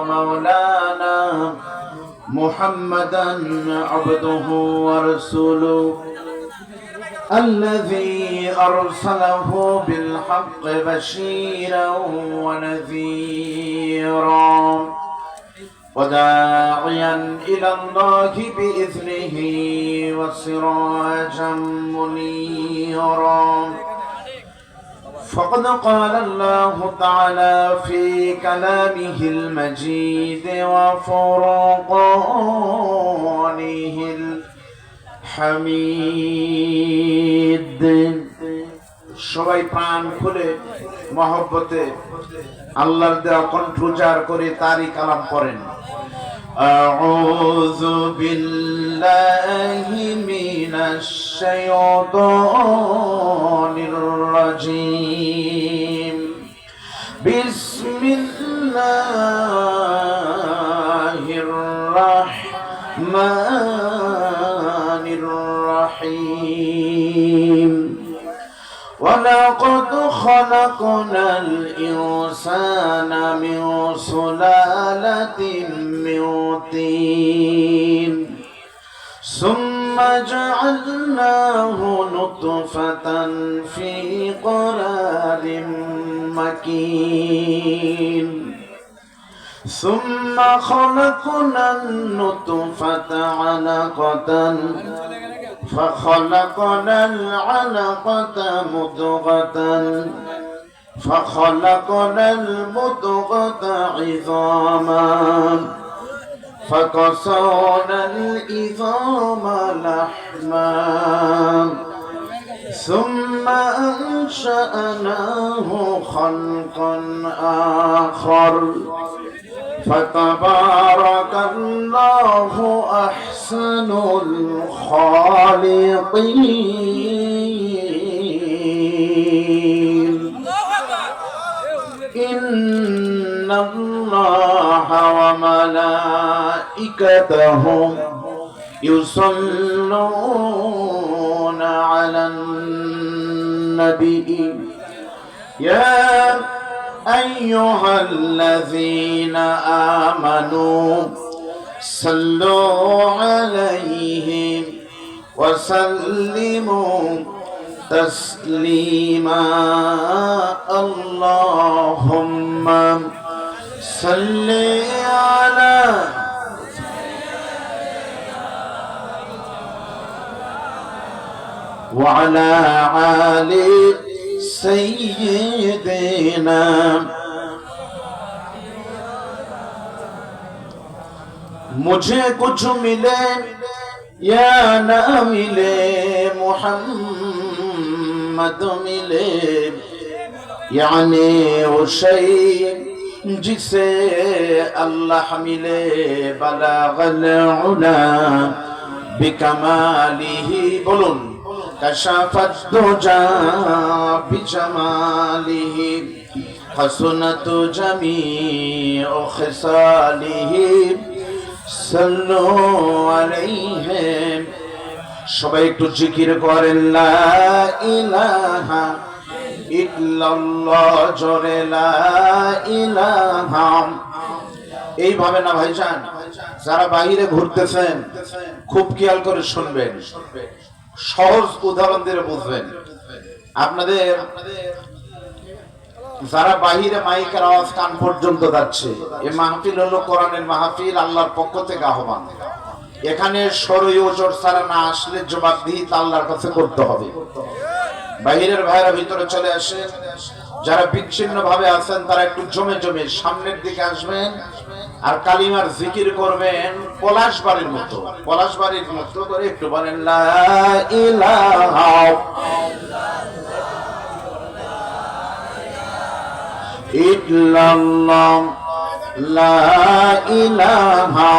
ومولانا محمدا عبده ورسوله الذي أرسله بالحق بشيرا ونذيرا وداعيا إلى الله بإذنه وسراجا منيرا فقد قال الله تعالى في كلامه المجيد وفرقانه الحميد সবাই প্রাণ খুলে মহব্বতে আল্লাহর দেওয়া কণ্ঠ উজাড় করে তারই কালাম পড়েন আউযু বিল্লাহি মিনাশ শাইতানির রাজীম বিসমিল্লাহির রাহমানির রাহিম ولقد خلقنا الإنسان من سلالة من طين ثم جعلناه نطفة في قرار مكين ثم خلقنا النطفة علقة فخلقنا العلقة مضغة فخلقنا المضغة عظاما فكسونا العظام لحما ثم أنشأناه خلقا آخر فتبارك الله أحسن الخالقين إن الله وملائكته يصلون على النبي يا أيها الذين آمنوا صلوا عليه وسلموا تسليما اللهم صل على وعلى آل سيدنا मुझे कुछ मिले या ना मिले मोहम्मद मिले यानी वो शै जिसे अल्लाह मिले बलागल उला बिकमालिही बोलुन कशफत दुजा बिजमालिही हसनत जमीउ खिसालिही सल्लु अलैहि সবাই একটু জিকির করেন লা ইলাহা ইল্লাল্লাহ জোরে লা ইলাহা এইভাবে না ভাইজান যারা বাইরে ঘুরতেছেন খুব খেয়াল করে শুনবেন সহজ উদাহরণ দিয়ে বুঝবেন আপনাদের যারা বাহিরে মাইকের আওয়াজ কান পর্যন্ত যাচ্ছে এই মাহফিল হলো কোরআনের মাহফিল আল্লাহর পক্ষ থেকে আহ্বান এখানে শরঈ ওজর ছাড়া না আসলে জবাবদিহি আল্লাহর কাছে করতে হবে বাহিরের ভাইরা ভিতরে চলে আসেন যারা বিচ্ছিন্ন ভাবে আছেন তারা একটু জমে জমে সামনের দিকে আসবেন আর কালিমার জিকির করবেন পলাশবাড়ির মতো করে একটু বলেন লা ইলাহা ইল্লাল্লাহ লা ইলাহা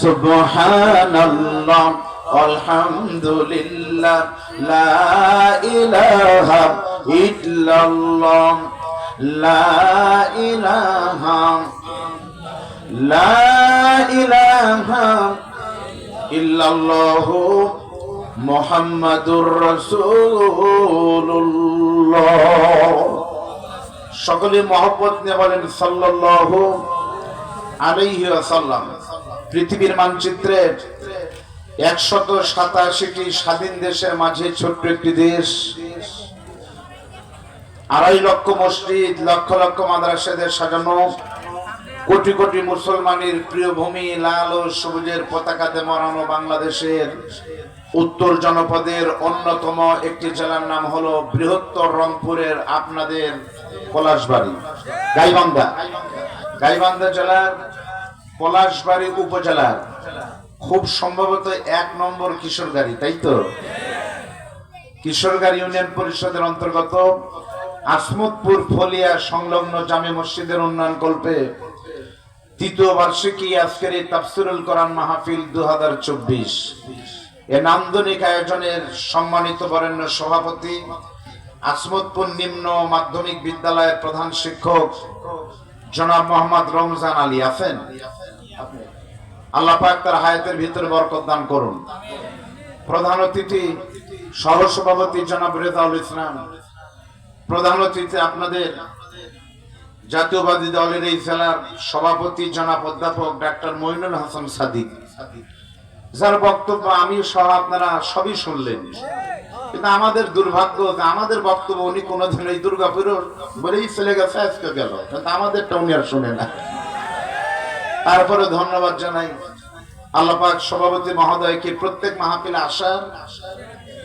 সুবহানাল্লাহ আলহামদুলিল্লাহ লা ইলাহা ইল্লাল্লাহ লা ইলাহা ইল্লাল্লাহ মুহাম্মাদুর রাসূলুল্লাহ সকলে মহব্বত নিয়ে বলেন সাল্লাল্লাহু আলাইহি ওয়াসাল্লাম পৃথিবীর মানচিত্রের 187টি স্বাধীন দেশের মাঝে ছোট্ট একটি দেশ, 2.5 লক্ষ মসজিদ, লক্ষ লক্ষ মাদ্রাসাদের সাজানো, কোটি কোটি মুসলমানের প্রিয় ভূমি, লাল ও সবুজের পতাকাতে মরানো বাংলাদেশের উত্তর জনপদের অন্যতম একটি জেলার নাম হলো বৃহত্তর রংপুরের আপনাদের পলাশবাড়ি, গাইবান্ধা জেলার পলাশবাড়ি উপজেলার খুব সম্ভবত 1 নম্বর কিশোরগাড়ি, তাই তো? কিশোরগাড়ি ইউনিয়ন পরিষদের অন্তর্গত আসমতপুর ফলিয়া সংলগ্ন জামে মসজিদের উন্নয়ন কল্পে 3য় বার্ষিকী আজকের এই তাফসিরুল কোরআন মাহফিল 2024 এ নান্দনিক আয়োজনের সম্মানিত বরেণ্য সভাপতি, আসমতপুর নিম্ন মাধ্যমিক বিদ্যালয়ের প্রধান শিক্ষক জনাব মোহাম্মদ রমজান আলী আছেন। আল্লাহ পাক তার হায়াতের ভিতরে বরকত দান করুন। প্রধান অতিথি সহসভাপতি জনাব রেজাউল ইসলাম, প্রধান অতিথি আপনাদের জাতীয়বাদী দলের এই জেলার সভাপতি জনাব অধ্যাপক ডাক্তার মইনুল হাসান সাদিক, যার বক্তব্য আমি সহ আপনারা সবই শুনলেন। কিন্তু আমাদের দুর্ভাগ্য, আমাদের বক্তব্য উনি কোনোদিন এই দুর্গাপুর বলেই চলে গেছে, আজকে গেল, কিন্তু আমাদেরটা উনি আর শুনে না। তারপরে ধন্যবাদ জানাই আল্লাহ পাক সভাপতি মহোদয়কে প্রত্যেক মাহফিলে আসার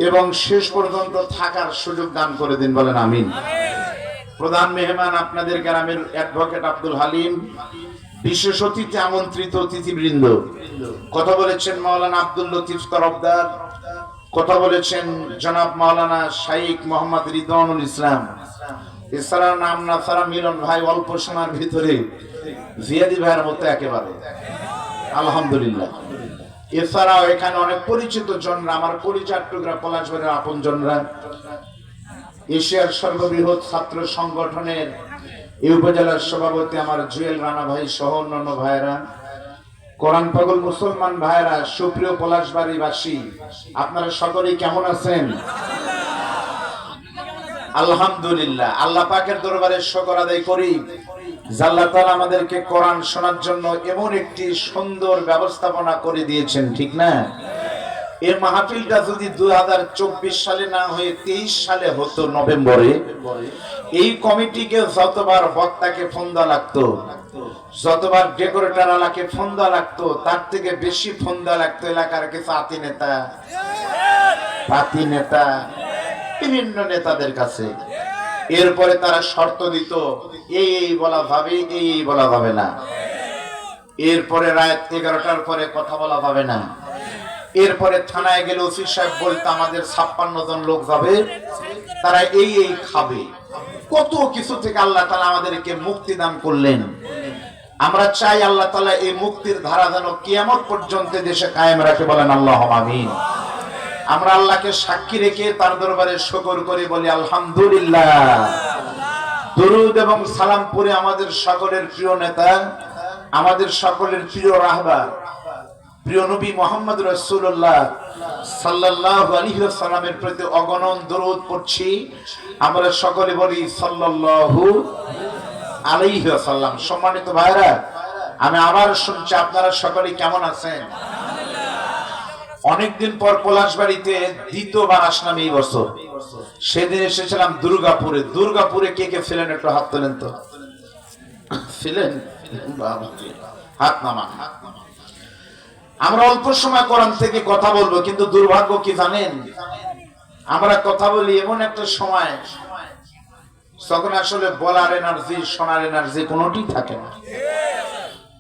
এবং শেষ পর্যন্ত থাকার সুযোগ দান করে দিন, বলেন আমিন। প্রধান মেহমান আপনাদের গ্রামের অ্যাডভোকেট আব্দুল হালিম, বিশেষ অতিথি আমন্ত্রিত অতিথিবৃন্দ, কথা বলেছেন মাওলানা আব্দুল লতিফ তরফদার, কথা বলেছেন জনাব মাওলানা শাইখ মোহাম্মদ রিদওয়ানুল ইসলাম, এছাড়া নাম না ছাড়া মিলন ভাই অল্প সময়ের ভিতরে জিয়াদি ভাইয়ের মতো একেবারে আলহামদুলিল্লাহ। এছাড়াও এখানে অনেক পরিচিত জনরা, আমার পরিচয় টুকরা পলাশবাড়ির আপন জনরা, এশিয়ার সর্ববৃহৎ ছাত্র সংগঠনের এই উপজেলার সভাপতি আমার জুয়েল রানা ভাই সহ অন্যান্য ভাইরা, কোরআন পাগল মুসলমান ভাইরা, সুপ্রিয় পলাশবাড়িবাসী, আপনারা সকলেই কেমন আছেন? আলহামদুলিল্লাহ। আল্লাহ পাকের দরবারে শুকর আদায় করি যে আল্লাহ তাআলা আমাদেরকে কোরআন শোনার জন্য এমন একটি সুন্দর ব্যবস্থাপনা করে দিয়েছেন, ঠিক না? এই মাহফিলটা যদি 2024 সালে না হয়ে 23 সালে হতো নভেম্বরে, এই কমিটিকে যতবার বক্তাকে ফোন দেওয়া লাগতো, যতবার ডেকোরেটর আলাকে ফোন দেওয়া লাগতো, তার থেকে বেশি ফোন দেওয়া লাগতো এলাকার কিছু পাতি নেতা বিভিন্ন নেতাদের কাছে। এরপরে তারা শর্ত দিত, এই বলা যাবে, এই বলা যাবে না। এরপরে রাত 11টার পরে কথা বলা যাবে না। এরপরে থানায় গেলে ওসি সাহেব বলতো আমাদের 56 জন লোক যাবে, তারা এই খাবে। কত কিছু থেকে আল্লাহ তাআলা আমাদেরকে মুক্তি দান করলেন। আমরা চাই আল্লাহ তাআলা এই মুক্তির ধারা যেন কিয়ামত পর্যন্ত দেশে কায়েম রাখে, বলেন আল্লাহুম্মা আমিন। আমরা আল্লাহকে সাক্ষী রেখে তার দরবারে শুকর করি, বলি আলহামদুলিল্লাহ। দরুদ এবং সালাম পড়ে আমাদের সকলের প্রিয় নেতা, আমাদের সকলের প্রিয় রাহবার, প্রিয় নবী মুহাম্মদ রাসূলুল্লাহ সাল্লাল্লাহু আলাইহি ওয়াসাল্লামের প্রতি অগণন দরুদ পড়ছি। আমরা সকলে বলি সাল্লাল্লাহু আলাইহি ওয়াসাল্লাম। সম্মানিত ভাইরা, আমি আবার শুনছি আপনারা সকলে কেমন আছেন? অনেকদিন পর পলাশবাড়িতে দ্বিতীয়বার আসলাম এই বছর। সেদিন এসেছিলাম দুর্গাপুরে। দুর্গাপুরে কে কে ছিলেন একটু হাত তোলেন তো। ছিলেন? হাত নামান। আমরা অল্প সময় কোরআন থেকে কথা বলবো, কিন্তু দুর্ভাগ্য কি জানেন, আমরা কথা বলি এমন একটা সময় তখন আসলে বলার এনার্জি, শোনার এনার্জি কোনোটি থাকে না।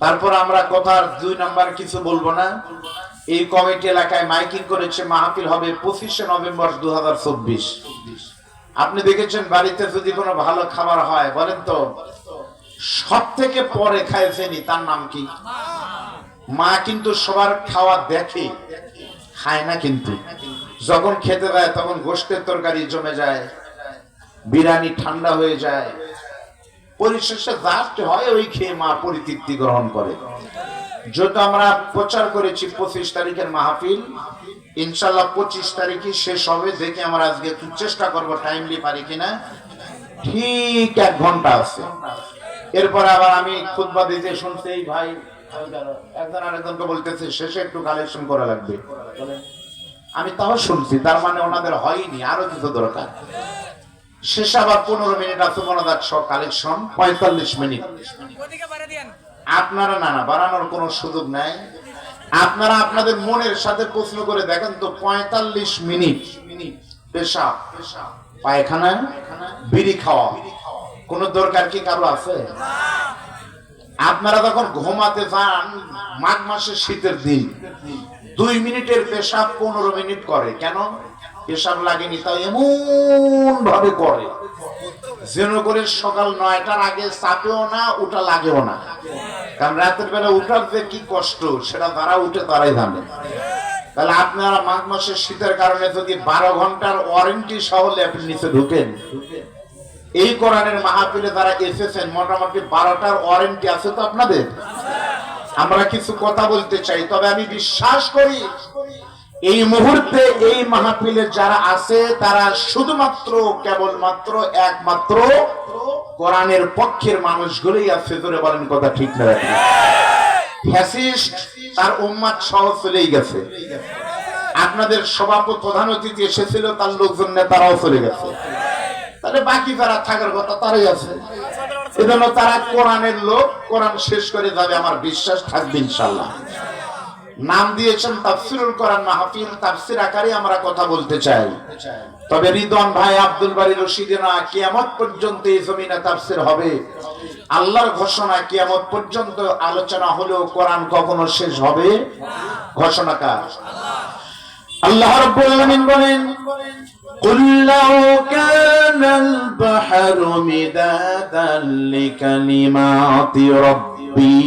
তারপর আমরা কথার 2 নাম্বার কিছু বলবো না। এই কমিটি এলাকায় মাইকিং করেছে, মাহফিল হবে 25শে নভেম্বর 2024। আপনি দেখেছেন বাড়িতে যদি কোনো ভালো খাবার হয়, বলেন তো সব থেকে পরে খাইছেনি তার নাম কি? মা কিন্তু সবার খাওয়া দেখে, খায় না। কিন্তু যখন খেতে দেয় তখন গোশতের তরকারি জমে যায়, বিরিয়ানি ঠান্ডা হয়ে যায়, পরিশেষে জাস্ট হয় ওই খেয়ে মা পরিতৃপ্তি গ্রহণ করে। যেহেতু আমরা প্রচার করেছি 25 তারিখের মাহফিল, ইনশাআল্লাহ 25 তারিখে শেষ হবে। দেখি আমরা আজকে একটু চেষ্টা করব টাইমলি পারি কিনা। ঠিক 1 ঘন্টা আছে। এরপরে আবার আমি খুতবা দিতে শুনছি এই ভাই একজন আরেকজনকে বলতেছে শেষে একটু কালেকশন করা লাগবে। আমি তাও শুনছি, তার মানে ওনাদের হয়নি, আরো কিছু দরকার। শেষে আবার 15 মিনিট আছে মনোদার সব কালেকশন, 45 মিনিট। আপনারা না বাড়ানোর কোনো সুযোগ নাই। আপনারা আপনাদের মনের সাথে প্রশ্ন করে দেখেন তো, 45 মিনিট পেশাব, পায়খানা, বিড়ি খাওয়া কোন দরকার কি কারো আছে? আপনারা যখন ঘুমাতে যান মাঘ মাসের শীতের দিন, 2 মিনিটের পেশাব 15 মিনিট করে, কেন? পেশাব লাগেনি তাই এমন ভাবে করে যেন করে সকাল 9টার আগে চাপেও না, ওটা লাগেও না। কারণ রাতের বেলা উঠার যে কি কষ্ট সেটা যারা উঠে তারাই জানে। তাহলে আপনারা মাঘ মাসের শীতের কারণে যদি 12 ঘন্টার ওয়ারেন্টি সহ ল্যাপের নিচে ঢুকেন, এই কোরআনের মাহফিলে যারা এসেছেন মোটামুটি 12টার ওয়ারেন্টি আছে তো আপনাদের। আমরা কিছু কথা বলতে চাই, তবে আমি বিশ্বাস করি এই মুহূর্তে এই মাহফিলে যারা আছে তারা শুধুমাত্র কেবলমাত্র একমাত্র কোরআনের পক্ষের মানুষগুলোই আছে। জোরে বলেন কথা ঠিক না? ফ্যাসিস্ট তার উম্মাত সহ চলেই গেছে। আপনাদের সভাপতি প্রধান অতিথি এসেছিল, তার লোকজন নেতারাও চলে গেছে। তাহলে বাকি যারা থাকার কথা তারাই আছে। এজন্য তারা কোরআনের লোক, কোরআন শেষ করে যাবে, আমার বিশ্বাস থাকবে ইনশাআল্লাহ। নাম দিয়েছেন তাফসিরুল কোরআন মাহফিল, তাফসির আকারে আমরা কথা বলতে চাই। তবে রিদওয়ান ভাই আব্দুল বারী রশিদি না, কিয়ামত পর্যন্ত এই জমিনে তাফসির হবে। আল্লাহর ঘোষণা, কিয়ামত পর্যন্ত আলোচনা হলেও কোরআন কখনো শেষ হবে ঘোষণাকার আল্লাহ রাব্বুল আলামিন বলেন, قل لو كان البحر مدادا لكلمات ربي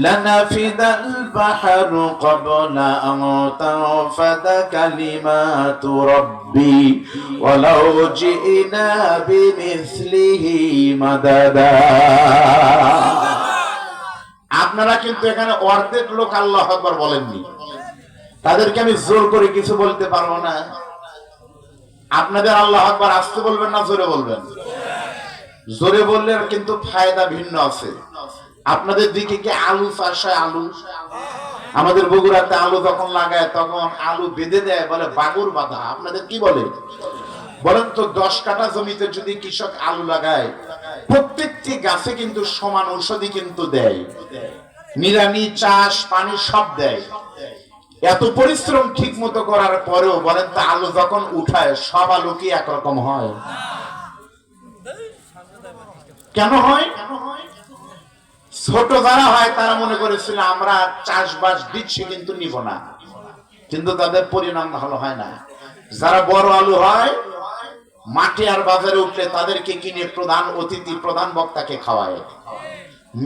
لنفد البحر قبل أن تنفد كلمات ربي ولو جئنا بمثله مددا। আপনারা কিন্তু এখানে অর্ধেক লোক আল্লাহু আকবার বলেননি, তাদেরকে আমি জোর করে কিছু বলতে পারবো না। আপনাদের আল্লাহু আকবার আসতে বলবেন না জোরে বলবেন? জোরে বললে কিন্তু ফায়দা ভিন্ন আছে। আপনাদের দিকে কি আলু চাষ হয়? আলু আমাদের বগুড়াতে আলু যখন লাগায় তখন আলু বেঁধে দেয়, বলে বাগুর বাঁধা। আপনাদের কি বলে বলেন তো? 10 কাঠা জমিতে যদি কৃষক আলু লাগায়, প্রত্যেকটি গাছে কিন্তু সমান ঔষধি কিন্তু দেয়, নিড়ানি, চাষ, পানি সব দেয়। এত পরিশ্রম ঠিক মতো করার পরেও বলেন তো আলু যখন উঠায় সব আলু কি একরকম হয়? কেন হয়? ছোট যারা হয় তারা মনে করেছিল আমরা চাষবাস দিচ্ছি কিন্তু নিব না, কিন্তু তাদের পরিণাম ভালো হয় না। যারা বড় আলু হয় মাঠে আর বাজারে উঠলে তাদেরকে কিনে প্রধান অতিথি, প্রধান বক্তাকে খাওয়ায়।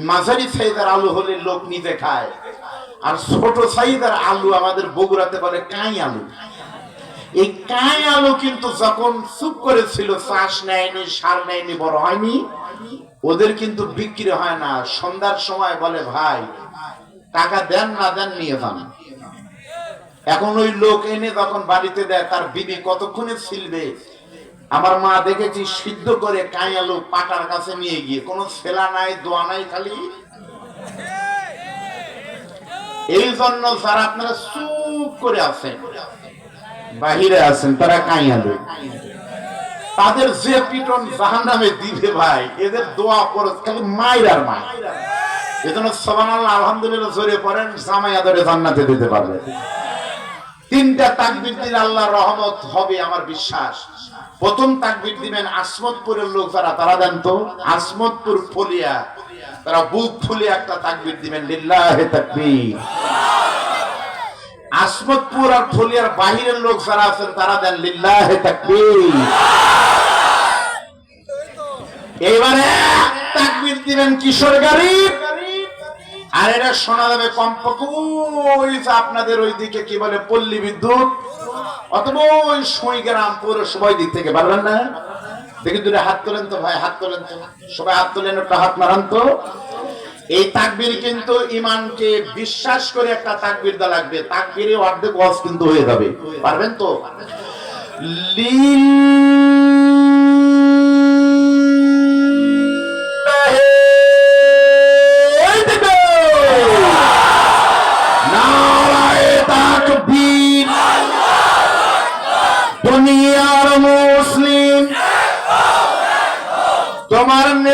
মাঝারি সাইজের আলু হলে লোক নিজে খায়, আর ছোট সাইজের আলু আমাদের বগুড়াতে বলে কাই আলু। এই কাই আলু কিন্তু যখন চুপ করেছিল, চাষ নেয়নি, সার নেয়নি, বড় হয়নি, ওদের কিন্তু বিক্রি হয় না। সন্ধ্যার সময় বলে ভাই টাকা দেন না দেন নিয়ে যান। এখন ওই লোক এনে যখন বাড়িতে দেয়, তার বিবি কতক্ষণে ছিলবে। আমার মা দেখেছি সিদ্ধ করে কাই আলু পাটার কাছে নিয়ে গিয়ে, কোনো ছেলা নাই, দোয়া নাই, খালি। এই জন্য যারা আপনারা চুপ করে আছেন, বাহিরে আছেন, তারা কাই আলু, তাদের যে পিটন জাহান্নামে দিবে ভাই, এদের দোয়া করে খালি মায়ের আর মায়। এজন্য সুবহানাল্লাহ আলহামদুলিল্লাহ জোরে পড়েন, জামাই আদরে জান্নাতে দিতে পারবে। 3টা তাকবীর দিলে আল্লাহর রহমত হবে আমার বিশ্বাস। প্রথম তাকবীর দিবেন আসমতপুরের লোক যারা, তারা দেন তো, আসমতপুর ফলিয়া, তারা বুক ফুলে একটা তাকবীর দিবেন, লিল্লাহি তাকবীর। আসমতপুর আর ফলিয়ার বাহিরের লোক যারা আছেন তারা দেন লিল্লাহি তাকবীর। এবারে তাকবীর দিবেন কিশোর গাড়ি, আর এটা শোনা যাবে কমপক্ষে আপনাদের ওইদিকে কি বলে পল্লী বিদ্যুৎ, অথবা ওই সুইগ্রাম পৌরসভার দিক থেকে। পারবেন না? দেখি দুটো হাত তোলেন তো ভাই, হাত তোলেন তো, সবাই হাত তোলেন, একটা হাত নাড়ান তো। এই তাকবীর কিন্তু ইমানকে বিশ্বাস করে একটা তাকবীর দেওয়া লাগবে, তাকবীরে অর্ধেক ওয়াজ কিন্তু হয়ে যাবে। পারবেন তো? লিল্লাহি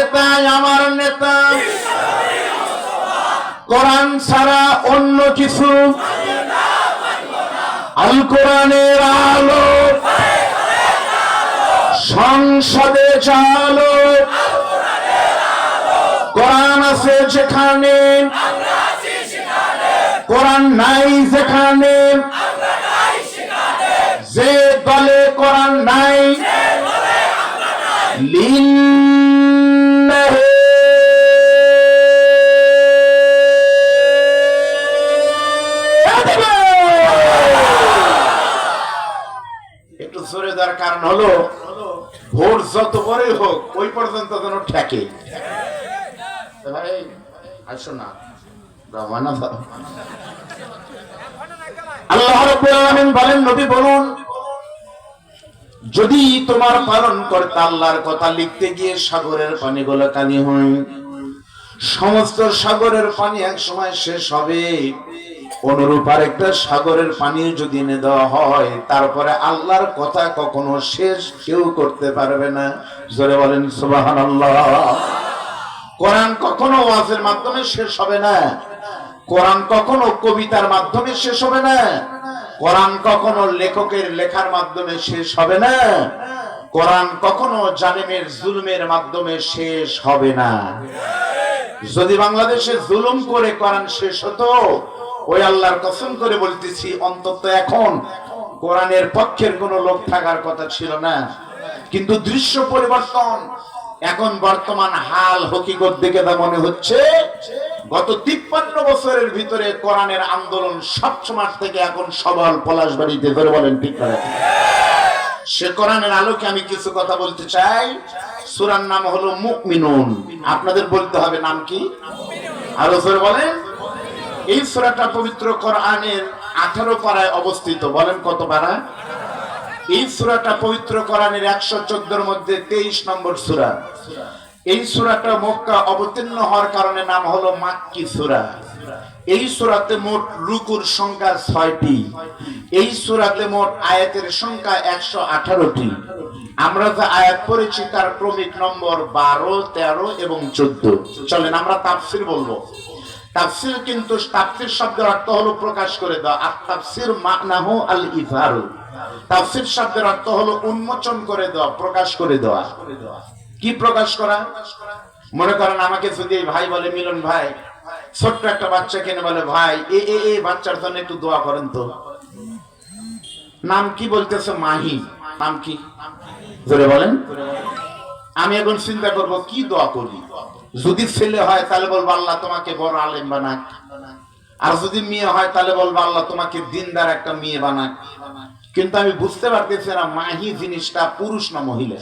নেতাই আমার নেতা, কোরআন ছাড়া অন্য কিছু আল কোরআনের আলো সংসদে চালো, কোরআন আছে যেখানে কোরআন নাই যেখানে, যে দলে কোরআন নাই লিল্লাহি একটু জোরে দেওয়ার কারণ হলো ভোট যত বড়ই হোক ওই পর্যন্ত যেন ঠেকে। ভাই আসো না, আল্লাহ রাব্বুল আলামিন বলেন, নবী বলুন, যদি তোমার পালন কর্তা আল্লাহর কথা লিখতে গিয়ে সাগরের পানিগুলো কানি হয়, সমস্ত সাগরের পানি এক সময় শেষ হবে, অনুরূপ আরেকটা সাগরের পানি যদি এনে দেওয়া হয়, তারপরে আল্লাহর কথা কখনো শেষ কেউ করতে পারবে না। জোরে বলেন সুবহানাল্লাহ। কোরআন কখনো ওয়াজের মাধ্যমে শেষ হবে না, কোরআন কখনো কবিতার মাধ্যমে শেষ হবে না, কোরআন কখনো লেখকের লেখার মাধ্যমে শেষ হবে না, কোরআন কখনো জালেমের জুলুমের মাধ্যমে শেষ হবে না। যদি বাংলাদেশে জুলুম করে কোরআন শেষ হতো, ওই আল্লাহর কসম করে বলতেছি, অন্তত এখন কোরআনের পক্ষের কোনো লোক থাকার কথা ছিল না। কিন্তু দৃশ্য পরিবর্তন, এখন বর্তমান হাল হকিকত দেখে তা মনে হচ্ছে গত 53 বছরের ভিতরে কোরআনের আন্দোলন সবসময় থেকে এখন সবল পলাশবাড়িতে। ধরে বলেন ঠিক না? সে কোরআনের আলোকে আমি কিছু কথা বলতে চাই। সূরার নাম হলো মুমিনুন। আপনাদের বলতে হবে নাম কি? আরো জোরে বলেন। এই সূরাটা পবিত্র কোরআনের 18 পারায় অবস্থিত। বলেন কত পারা? এই সূরাটা পবিত্র কোরআনের 114 মধ্যে 23 নম্বর সূরা। এই সূরাটা মক্কা অবতীর্ণ হওয়ার কারণে নাম হলো মাক্কি সূরা। এই সূরাতে মোট রুকুর সংখ্যা 6টি। এই সূরাতে মোট আয়াতের সংখ্যা 118টি। আমরা যে আয়াত পড়েছি তার ক্রমিক নম্বর 12, 13 এবং 14। চলেন আমরা তাফসীর বলবো। তাফসীর কিন্তু তাফসীর শব্দের অর্থ হলো প্রকাশ করে দেওয়া। আর তাফসীর মানাহু আল ইজহার। তাফসীর শব্দের অর্থ হলো উন্মোচন করে দেওয়া, প্রকাশ করে দেওয়া। কি প্রকাশ করা? মনে করেন আমাকে যদি ভাই বলে, মিলন ভাই ছোট্ট একটা বাচ্চা কেন বলে, ভাই এই বাচ্চার জন্য একটু দোয়া করেন তো। নাম কি বলতেছে? মাহি। নাম কি? জোরে বলেন। আমি এখন চিন্তা করব কি দোয়া করি। যদি ছেলে হয় তাহলে বলবো আল্লাহ তোমাকে বড় আলেম বানাক, আর যদি মেয়ে হয় তাহলে বলবো আল্লাহ তোমাকে দিনদার একটা মেয়ে বানাক। কিন্তু আমি বুঝতে পারতেছি না মাহি জিনিসটা পুরুষ না মহিলা।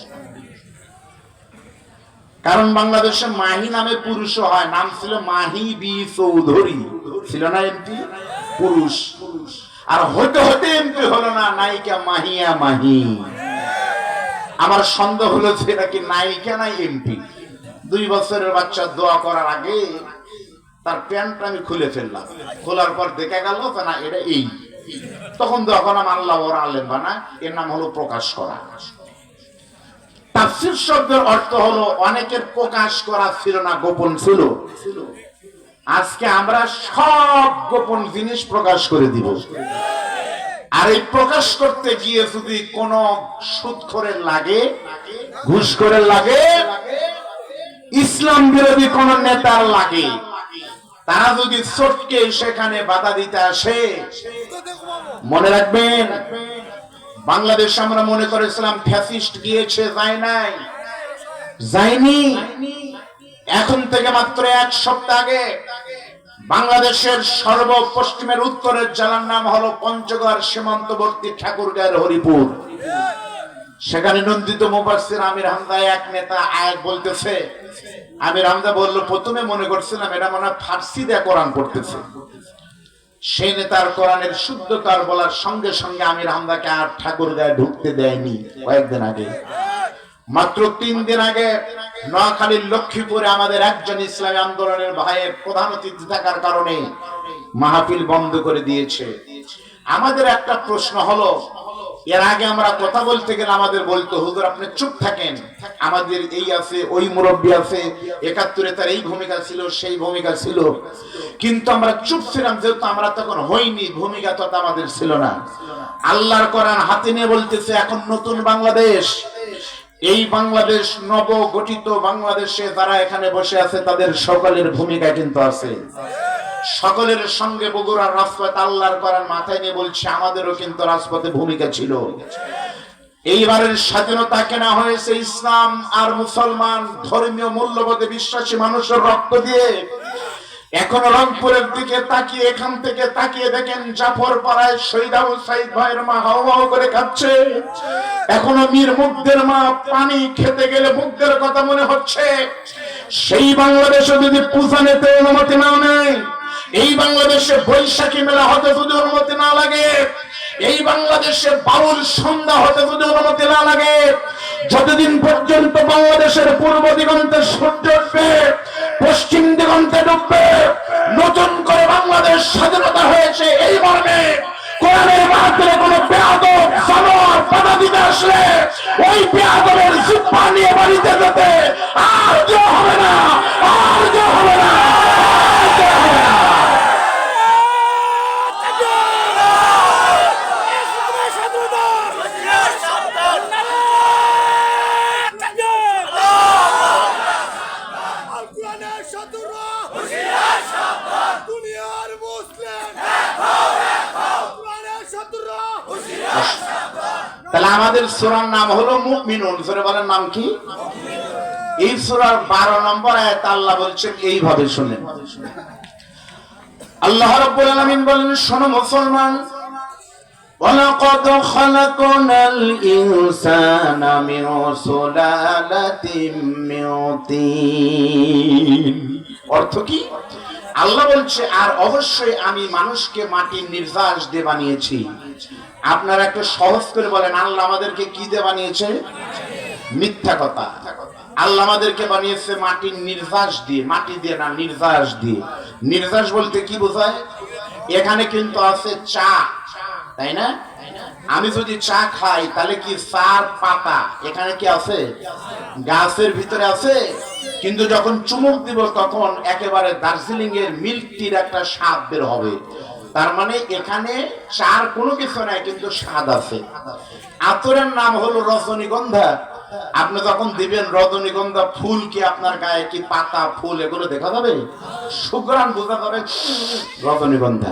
কারণ বাংলাদেশে মাহি নামে পুরুষও হয়। নাম ছিল মাহি বি চৌধুরী, ছিল না এমপি? পুরুষ। আর হতে হতে এমপি হলো না নায়িকা মাহিয়া মাহি। আমার সন্দেহ হলো যে এটা কি নায়িকা নাই এমপি। 2 বছরের বাচ্চা দোয়া করার আগে তার প্যান্টটা আমি খুলে ফেললাম। খোলার পর দেখা গেল না এটা এই। তখন দোয়া করলাম আল্লাহ ওর আলেম বানা। এর নাম হলো প্রকাশ করা। তাফসীর শব্দের অর্থ হলো অনেকের প্রকাশ করা ছিল না, গোপন ছিল। আজকে আমরা সব গোপন জিনিস প্রকাশ করে দিব। আর এই প্রকাশ করতে গিয়ে যদি কোন সুদখোরের লাগে, ঘুষখোরের লাগে, ইসলাম বিরোধী কোন নেতার লাগে, তারা যদি চটকে সেখানে বাধা দিতে আসে, মনে রাখবেন বাংলাদেশ আমরা মনে করেছিলাম ফ্যাসিস্ট গিয়েছে, যায় নাই, যায়নি। এখন থেকে মাত্র 1 সপ্তাহ আগে বাংলাদেশের সর্বপশ্চিমের উত্তরের জেলার নাম হলো পঞ্চগড় সীমান্তবর্তী ঠাকুরগাঁয়ের হরিপুর। সেখানে নন্দিত মুফাসসির আমির হামজা এক নেতা আয়াত বলতেছে। আমির হামজা বলল, প্রথমে মনে করছিলাম এটা মনে হয় ফার্সি দিয়ে কোরআন পড়তেছে। সেই নেতার কোরআনের শুদ্ধতার বলার সঙ্গে সঙ্গে আমির হামজাকে আর ঠাকুরগাঁয়ে ঢুকতে দেয়নি। কয়েকদিন আগে, মাত্র 3 দিন আগে নোয়াখালীর লক্ষ্মীপুরে আমাদের একজন ইসলামী আন্দোলনের ভাইয়ের প্রধান অতিথি থাকার কারণে মাহফিল বন্ধ করে দিয়েছে। আমাদের একটা প্রশ্ন হলো, এর আগে আমরা কথা বলতে গেলে আমাদের বলতো হুজুর আপনি চুপ থাকেন, আমাদের এই আছে ওই মুরব্বী আছে, 71-এ তার এই ভূমিকা ছিল সেই ভূমিকা ছিল, কিন্তু আমরা চুপ ছিলাম যেহেতু আমরা তখন হইনি, ভূমিকা তো আমাদের ছিল না। আল্লাহর কোরআন হাতে নিয়ে বলতেছে এখন নতুন বাংলাদেশ, এই বাংলাদেশ নব গঠিত বাংলাদেশে যারা এখানে বসে আছে তাদের সকলের ভূমিকা কিন্তু আছে। সকলের সঙ্গে বগুড়ার রাজপথ আল্লাহর কোরআন মাথায় নিয়ে বলছে আমাদেরও কিন্তু রাজপথে ভূমিকা ছিল। এইবারের স্বাধীনতা কেনা হয়েছে ইসলাম আর মুসলমান ধর্মীয় মূল্যবোধে বিশ্বাসী মানুষের রক্ত দিয়ে। এখনো রংপুরের দিকে তাকিয়ে, এখান থেকে তাকিয়ে দেখেন জাফর পাড়ায় শহীদ আবু সাইদ ভাইয়ের মা হাও হাও করে খাচ্ছে। এখনো মীর মুগ্ধের মা পানি খেতে গেলে মুগ্ধের কথা মনে হচ্ছে। সেই বাংলাদেশে যদি পূজা নিতে অনুমতি না নেয়, এই বাংলাদেশে বৈশাখী মেলা হতে যদি অনুমতি না লাগে, এই বাংলাদেশে বাউল সন্ধ্যা হতে যদি অনুমতি না লাগে, যতদিন পর্যন্ত বাংলাদেশের পূর্ব দিগন্তে সূর্য উঠবে, পশ্চিম দিগন্তে ডুববে, নতুন করে বাংলাদেশ স্বাধীনতা হয়েছে এই মর্মে কোরআনের মাধ্যমে কোন বেয়াদব জানোয়ার বাধা দিতে আসলে ওই বেয়াদবের জিহ্বা নিয়ে বাড়িতে যেতে আর কেউ হবে না, আর কেউ হবে না, আর কেউ হবে না। তাহলে আমাদের সূরার নাম হলো মুমিনুন। সূরা বলেন নাম কি? এই সূরার 12 নম্বর আয়াত আল্লাহ বলছেন এইভাবে শুনেন। আল্লাহ রাব্বুল আলামিন বলেন শোনো মুসলমান, ওয়ালাকাদ খালাকনাল ইনসানা মিন সুলালাতিন মিন তিন। অর্থ কি? আল্লাহ বলছে আর অবশ্যই আমি মানুষকে মাটির নির্যাস দিয়ে বানিয়েছি। আপনারা একটু সহজ করে বলেন আল্লাহ আমাদেরকে কি দিয়ে বানিয়েছে? মিথ্যা কথা। আল্লাহ আমাদেরকে বানিয়েছে মাটির নির্যাস দিয়ে, মাটি দিয়ে না, নির্যাস দিয়ে। নির্যাস বলতে কি বোঝায়? এখানে কিন্তু আছে চা, তাই না? আমি যদি চা খাই তাহলে কি চার পাতা এখানে কি আছে? গাছের ভিতরে আছে। কিন্তু যখন চুমুক দিব তখন একেবারে দার্জিলিং এর মিল্ক টির একটা স্বাদ বের হবে। তার মানে এখানে চার কোনো কিছু নাই, কিন্তু স্বাদ আছে। আতরের নাম হলো রজনীগন্ধা। আপনি যখন দিবেন রজনীগন্ধা ফুল, কি আপনার গায়ে কি পাতা ফুল এগুলো দেখা যাবে? সুঘ্রাণ বোঝা যাবে রজনীগন্ধা।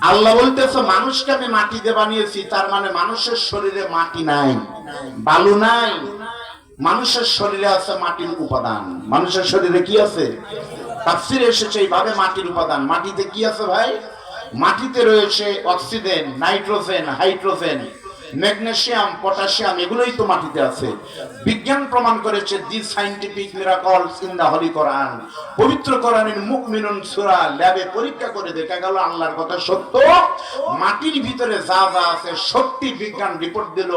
আল্লাহ বলতেছে মানুষকে আমি মাটি দিয়ে বানিয়েছি, তার মানে মানুষের শরীরে মাটি নাই, বালু নাই, মানুষের শরীরে আছে মাটির উপাদান। মানুষের শরীরে কি আছে? তাফসীরে এসেছে এইভাবে মাটির উপাদান। মাটিতে কি আছে ভাই? মাটিতে রয়েছে oxygen, nitrogen, hydrogen, magnesium, potassium, এগুলোই তো মাটিতে আছে। বিজ্ঞান প্রমাণ করেছে দি সায়েন্টিফিক মিরাকলস ইন দা হলি কোরআন। পবিত্র কোরআনের মুমিনুন সূরা ল্যাবে পরীক্ষা করে দেখা গেল আল্লাহর কথা সত্য। মাটির ভিতরে যা যা আছে সত্যি বিজ্ঞান রিপোর্ট দিল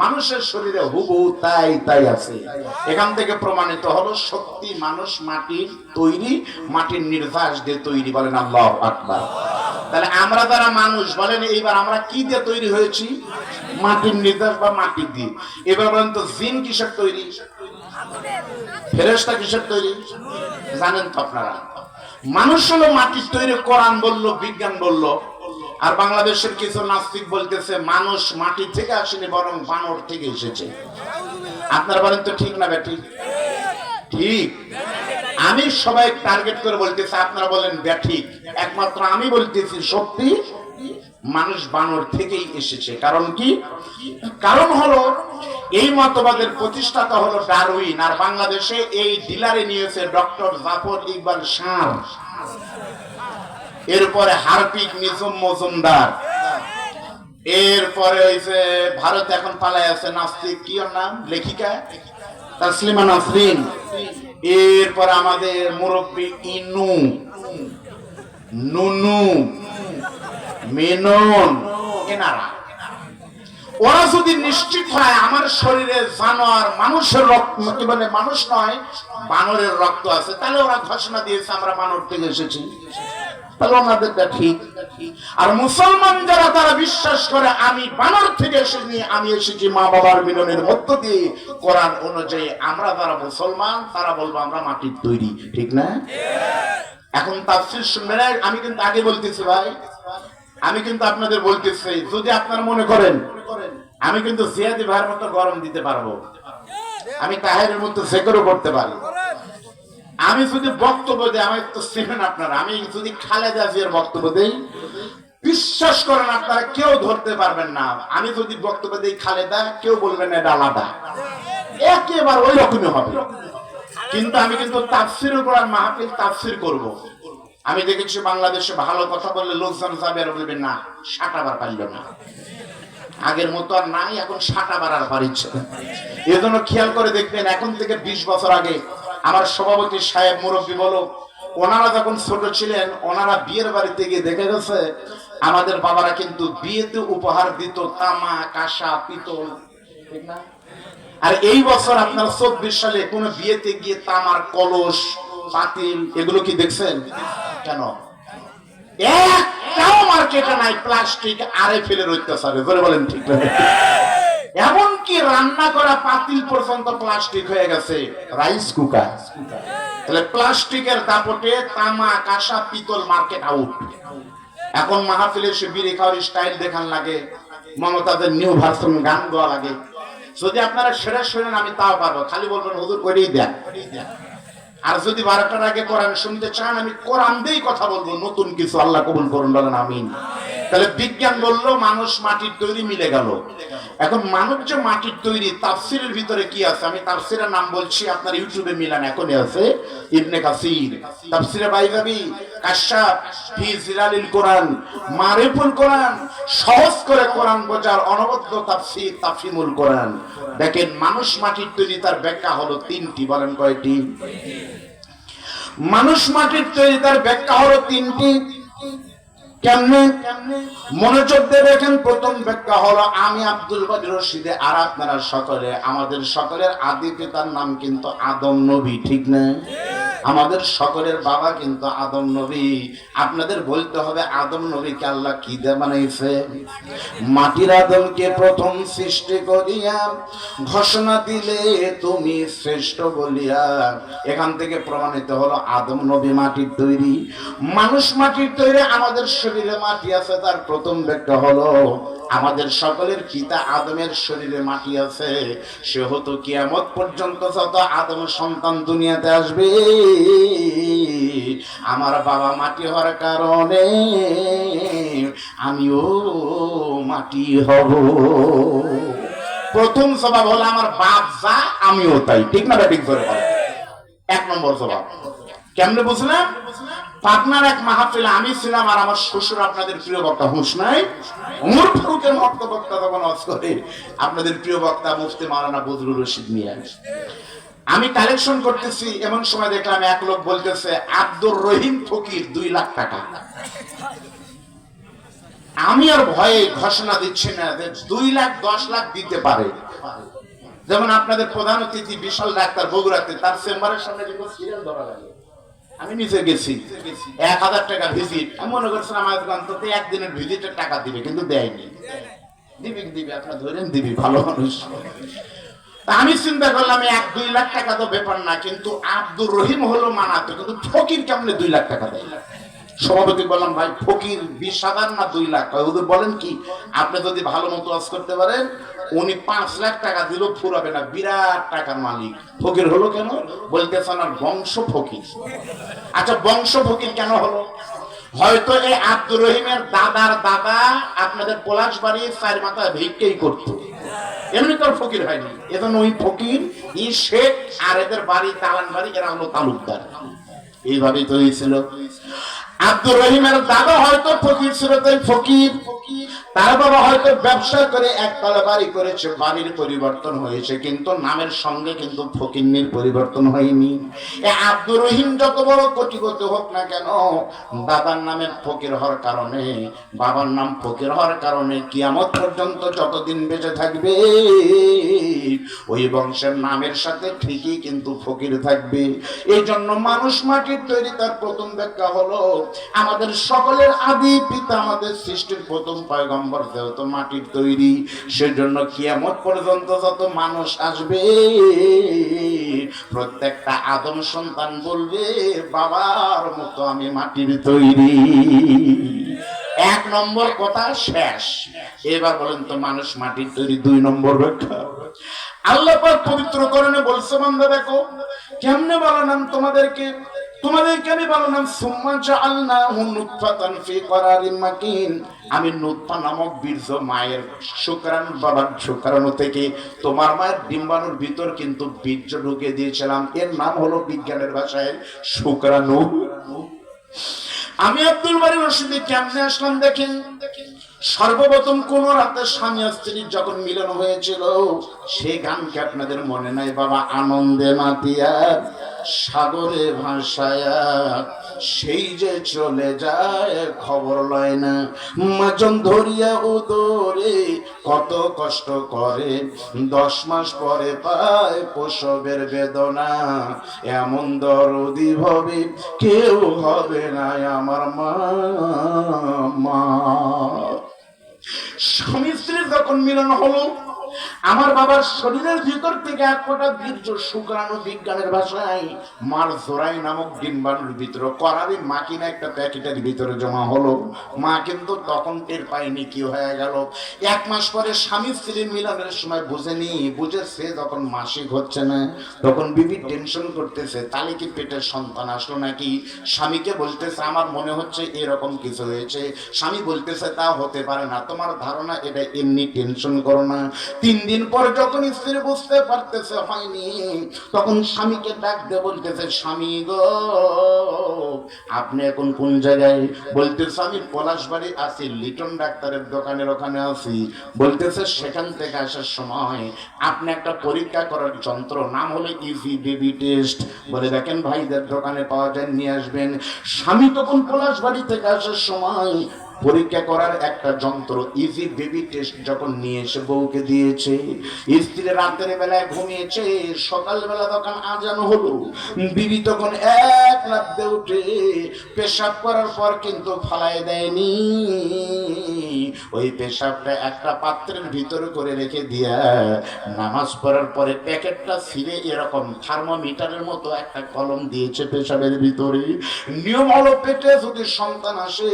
মানুষের শরীরে হুবহু তাই তাই আছে। এখান থেকে প্রমাণিত হলো সত্যি মানুষ মাটির তৈরি, মাটির নির্যাস দিয়ে তৈরি। বলেন আল্লাহু আকবার। তাহলে আমরা যারা মানুষ বলেন এইবার আমরা কি দিয়ে তৈরি হয়েছি? মাটির নির্যাস বা মাটি দিয়ে। এবার বলেন তো জিন কিসের তৈরি? ফেরেশতা কিসের তৈরি? জানেন তো আপনারা? মানুষ হলো মাটির তৈরি। কোরআন বলল, বিজ্ঞান বলল। আর বাংলাদেশের কিছু নাস্তিক বলতেছে মানুষ মাটি থেকে আসেনি বরং বানর থেকে এসেছে। আপনারা বলেন তো ঠিক না ব্যাঠিক? ঠিক। আমি সবাই টার্গেট করে বলতেছি, আপনারা বলেন ব্যাঠিক। একমাত্র আমি বলতেছি সত্যি, মানুষ বানর থেকেই এসেছে। কারণ কি? কারণ হলো এই মতবাদের প্রতিষ্ঠাতা হলো ডারউইন, আর বাংলাদেশে এই ডিলারে নিয়েছে ডক্টর জাফর ইকবাল শাহ, এরপরে হারপিক নিজম মজুমদার, এরপরে হইছে ভারত এখন পালায় আছে নাস্তিক, কি ওর নাম, লেখিকা তাসলিমা নাসরিন, এরপর আমাদের মুরব্বী ইনু, নুনু, মেনন, এনারা। ওরা যদি নিশ্চিত হয় আমার শরীরে জানোয়ার মানুষের রক্ত, কি বলে মানুষ নয় বানরের রক্ত আছে, তাহলে ওরা ঘোষণা দিয়েছে আমরা বানর থেকে এসেছি। তাহলে ওনাদেরটা ঠিক। আর মুসলমান যারা তারা বিশ্বাস করে আমি বানর থেকে এসেছি, আমি এসেছি মা বাবার মিলনের মধ্য দিয়ে, কোরআন অনুযায়ী আমরা যারা মুসলমান তারা বলবো আমরা মাটির তৈরি, ঠিক না? এখন তাফসীর শুনবেন। আমি কিন্তু আগে বলতেছি ভাই, আমি কিন্তু আপনাদের বলতেছি, যদি আপনারা মনে করেন আমি কিন্তু জিয়াদি ভাইয়ের মতো গরম দিতে পারবো, আমি তাহেরের মতো জেকরও করতে পারি, আমি যদি বক্তব্য দিই, আমি তো চেনেন আপনারা, আমি যদি খালেদা জিয়ার বক্তব্য দেই, বিশ্বাস করেন আপনারা কেউ ধরতে পারবেন না। আমি যদি বক্তব্য দিই খালেদা, কেউ বলবেন এটা আলাদা, একেবারে ওই রকমই হবে। কিন্তু আমি কিন্তু তাফসীরের কোরআন মাহফিল তাফসীর করব। আমি দেখেছি বাংলাদেশে ভালো কথা বললে লোকজন যাবে আর বলবেন না সাটাবার পারল না, আগের মতো আর নাই, এখন সাটাবার আর পারিচ্ছে। এজন্য খেয়াল করে দেখবেন, এখন থেকে 20 বছর আগে আমার সভাপতি সাহেব মুরব্বী বলো, ওনারা যখন ছোট ছিলেন, ওনারা বিয়ের বাড়িতে গিয়ে দেখে গেছে আমাদের বাবারা কিন্তু বিয়েতে উপহার দিত তামা, কাঁসা, পিতল, ঠিক না? আর এই বছর আপনার 24 সালে কোন বিয়েতে গিয়ে তামার কলস, পাতিল এগুলো কি দেখছেন? কেন? একটাও মার্কেটে নাই, প্লাস্টিক আরে ফেলে রইতেছে, বলেন ঠিক না? এমনকি রান্না করা পাতিল পর্যন্ত প্লাস্টিক হয়ে গেছে, রাইস কুকার। তাহলে প্লাস্টিকের দাপটে তামা, কাঁসা, পিতল মার্কেট আউট। এখন মাহফিলে সে বিড়ি খাওয়ার স্টাইল দেখান লাগে, মমতাদের নিউ ভার্সন গান গাওয়া লাগে। যদি আপনারা সেরা শোনেন আমি তাও পারবো, খালি বলবেন হুজুর করেই দেন। আর যদি 12টার আগে কোরআন শুনতে চান, আমি কোরআন দিয়েই কথা বলবো, নতুন কিছু আল্লাহ কবুল করুন, বলেন আমিন। তাহলে বিজ্ঞান বললো মানুষ মাটির তৈরি, মিলে গেল। এখন মানুষ যে মাটির তৈরি, তাফসীরের ভিতরে কি আছে? আমি তাফসীরের নাম বলছি, আপনার ইউটিউবে মিলান, এখনই আছে ইবনে কাসির তাফসীরে বাইজাবি, কাশাফ ফি জিলালিল কোরআন, মারিফুল কোরআন, সহজ করে কোরআন বোঝার অনবদ্য তাফসীর তাফহিমুল কোরআন। দেখেন মানুষ মাটির তৈরি, তার ব্যাখ্যা হলো 3টি। বলেন কয়টি? মানুষ মাটির তৈরি, তার ব্যাখ্যা হলো 3টি। কেমনে? মনোযোগ দিয়ে দেখেন। প্রথম ব্যাখ্যা হলো, আমি আব্দুল বাদী রশিদে আর আপনারা সকলে, আমাদের সকলের আদি পিতার নাম কিন্তু আদম নবী, ঠিক না? আমাদের সকলের বাবা কিন্তু আদম নবী। আপনাদের বলতে হবে আদম নবীকে আল্লাহ কি দিয়ে বানাইছে? মাটির আদমকে প্রথম সৃষ্টি করিয়া ঘোষণা দিলে তুমি শ্রেষ্ঠ বলিয়া। এখান থেকে প্রমাণিত হলো আদম নবী মাটির তৈরি, মানুষ মাটির তৈরি। আমাদের শরীরে মাটি আছে, তার প্রথম ব্যাখ্যা হলো আমাদের সকলের পিতা আদমের শরীরে মাটি আছে। সে হতো কিয়ামত পর্যন্ত যত আদম সন্তান দুনিয়াতে আসবে, আমার বাবা মাটি হওয়ার কারণে আমিও মাটি হব। প্রথম জবাব হলো আমার বাপ যা আমিও তাই, ঠিক না? ঠিক করে 1 নম্বর জবাব। কেমনে বুঝলাম? পাটনার এক মাহফিলে আমি ছিলাম, আর আমার শ্বশুর আপনাদের প্রিয় বক্তা হুসনাই ওমর ফারুকের বক্তা তখন ওয়াজ করে, আপনাদের প্রিয় বক্তা মুফতি মাওলানা বদরুল রশিদ মিয়া। আমি কালেকশন করতেছি, এমন সময় দেখলাম এক লোক বলতেছে আব্দুর রহিম ফকির 2 লাখ টাকা। আমি আর ভয়ে ঘোষণা দিচ্ছি না যে 2 লাখ 10 লাখ দিতে পারে। যেমন আপনাদের প্রধান অতিথি বিশাল ডাক্তার বগুড়াতে, তার চেম্বারের সামনে যখন সিরিয়াল ধরা লাগে, আমি নিজে গেছি, 1000 টাকা ভিজিট। আমি মনে করছিলাম আমাদের অন্তত একদিনের ভিজিটের টাকা দিবে, কিন্তু দেয়নি। দিবি আপনার ধরেন দিবি, ভালো মানুষ। আমি চিন্তা করলাম 1-2 লাখ টাকা তো ব্যাপার না, কিন্তু আব্দুর রহিম হলো মানাতো, কিন্তু ফকির কেমনে 2 লাখ টাকা দেয়? সভাপতি বললাম ভাই ফকির 20,000 না 2 লাখ? ওদের বলেন কি, আপনি যদি ভালো মতো ওয়াজ করতে পারেন, উনি 5 লাখ টাকা দিলেও ফুরাবে না, বিরাট টাকার মালিক। ফকির হলো কেন? বলতেছে না বংশ ফকির। আচ্ছা বংশ ফকির কেন হলো? হয়তো এই আব্দুর রহিমের দাদার দাদা আপনাদের পলাশবাড়ি 4 মাথা ভিক্ষেই করতো, এমনি তোর ফকির হয়নি। এজন্য ওই ফকির ই শেখ, আর এদের বাড়ি তালান বাড়ি, এরা হলো তালুকদার। এইভাবেই তো হয়েছিল। আব্দুর রহিমের দাদা হয়তো ফকির ছিল, তাই ফকির। তার বাবা হয়তো ব্যবসা করে একতলা বাড়ি করেছে, বাড়ির পরিবর্তন হয়েছে, কিন্তু নামের সঙ্গে কিন্তু ফকিন্নির পরিবর্তন হয়নি। আব্দুর রহিম যত বড় কোটিপতি হোক না কেন, দাদার নামে ফকির হওয়ার কারণে, বাবার নাম ফকির হওয়ার কারণে কিয়ামত পর্যন্ত যতদিন বেঁচে থাকবে ওই বংশের নামের সাথে ঠিকই কিন্তু ফকির থাকবে। এই জন্য মানুষ মাটির তৈরি, তার প্রথম ব্যাখ্যা হলো আমাদের সকলের আদি পিতা, আমাদের সৃষ্টির প্রথম পয়গম্বর যেহেতু মাটির তৈরি, সেজন্য কিয়ামত পর্যন্ত যত মানুষ আসবে প্রত্যেকটা আদম সন্তান বলবে বাবার মতো আমি মাটির তৈরি। এক নম্বর কথা শেষ। এবার বলেন তো মানুষ মাটির তৈরি, 2 নম্বর ব্যাখ্যা। আল্লাহ পাক পবিত্র কোরআনে বলছে, বান্দা দেখো কেমনে বানালাম তোমাদেরকে আমি বানালাম, সুম্মা জাআলনাহু নুতফাতান ফি করারিন মাকিন। আমি নুতফা নামক বীর্য মায়ের শুক্রাণু, বাবার শুক্রাণু থেকে তোমার মায়ের ডিম্বাণুর ভিতর কিন্তু বীর্য ঢুকে দিয়েছিলাম। এর নাম হলো বিজ্ঞানের ভাষায় শুক্রাণু। আমি আব্দুল বারী রশিদি কেমনে আসলাম দেখেন। সর্বপ্রথম কোন রাতে স্বামী স্ত্রীর যখন মিলন হয়েছিল, সেই গানকে আপনাদের মনে নাই বাবা? আনন্দে মাতিয়া সাগরে ভাসায়া সেই যে চলে যায় খবর লয় না, মাজন ধরিয়া উদরে কত কষ্ট করে, 10 মাস পরে পায় প্রসবের বেদনা, এমন দরদি ভাবে কেউ হবে না আমার মা। স্বামী স্ত্রীর যখন মিলন হলো, আমার বাবার শরীরের ভিতর থেকে এক ফোঁটা বীর্য শুক্রাণু বিজ্ঞানের ভাষায় মার জোরাই নামক ডিম্বাণুর ভিতরে করারি মাকিনা একটা প্যাকেটের ভিতরে জমা হলো। মা কিন্তু তখন টের পায়নি কি হয়ে গেল। 1 মাস পরে স্বামী স্ত্রীর মিলনের সময় বুঝেনি, বুঝেছে যখন মাসিক হচ্ছে না, তখন বিবি টেনশন করতেছে তাহলে কি পেটের সন্তান আসলো নাকি। স্বামীকে বলতেছে আমার মনে হচ্ছে এরকম কিছু হয়েছে। স্বামী বলতেছে তা হতে পারে না, তোমার ধারণা এটা এমনি, টেনশন করো না। 3 দিন পর যখন স্ত্রী বুঝতে পারতেছে হয়নি, তখন স্বামীকে ডাক দিয়ে বলতেছে স্বামী গো আপনি এখন কোন জায়গায়? বলতেছে আমি পলাশবাড়ি আছি, লিটন ডাক্তারের দোকানের ওখানে আছি। বলতেছে সেখান থেকে আসার সময় আপনি একটা পরীক্ষা করার যন্ত্র, নাম হলো ইজি বেবি টেস্ট, বলে দেখেন ভাইদের দোকানে পাওয়া যায়, নিয়ে আসবেন। স্বামী তখন পলাশবাড়ি থেকে আসার সময় পরীক্ষা করার একটা যন্ত্র ইজি বেবি টেস্ট যখন নিয়ে এসে বউকে দিয়েছে, স্ত্রী রাতের বেলায় ঘুমিয়েছে, সকালবেলা তখন আজান হলো, বিবি তখন এক রাতে উঠে পেশাব করার পর কিন্তু ফালাই দেয়নি, ওই পেশাবটা একটা পাত্রের ভিতরে করে রেখে দিয়া নামাজ পড়ার পরে প্যাকেটটা ছিঁড়ে এরকম থার্মোমিটারের মতো একটা কলম দিয়েছে পেশাবের ভিতরে। নিয়ম হলো পেটে যদি সন্তান আসে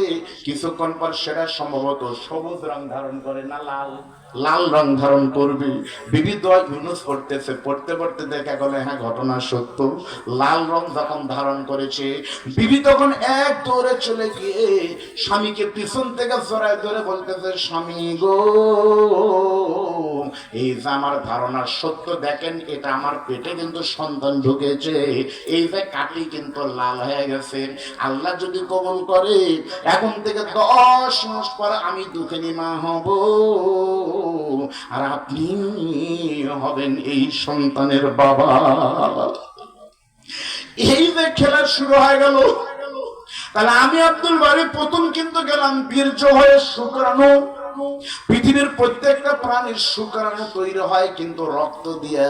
কিছুক্ষণ পর সেটা সম্ভবত সবুজ রং ধারণ করে না লাল রং ধারণ করবে। বিবি দোয়া ইউনুস পড়তেছে, পড়তে পড়তে দেখা গেল হ্যাঁ ঘটনা সত্য, লাল রং যখন ধারণ করেছে, বিবি তখন এক দৌড়ে চলে গিয়ে স্বামীকে পিছন থেকে জড়ায় ধরে বলতেছে স্বামী গো এই যে আমার ধারণা সত্য, দেখেন এটা আমার পেটে কিন্তু সন্তান ঢুকেছে, এই যে কাটি কিন্তু লাল হয়ে গেছে, আল্লাহ যদি কবুল করে এখন থেকে 10 মাস পরে আমি দুঃখিনী মা হব, আর আপনি হবেন এই সন্তানের বাবা। এই যে খেলা শুরু হয়ে গেল। তাহলে আমি আব্দুল বারী প্রথম কিন্তু গেলাম বীর্য হয়ে শুক্রাণু। পৃথিবীর প্রত্যেকটা প্রাণীর শুক্রাণু তৈরি হয় কিন্তু রক্ত দিয়া,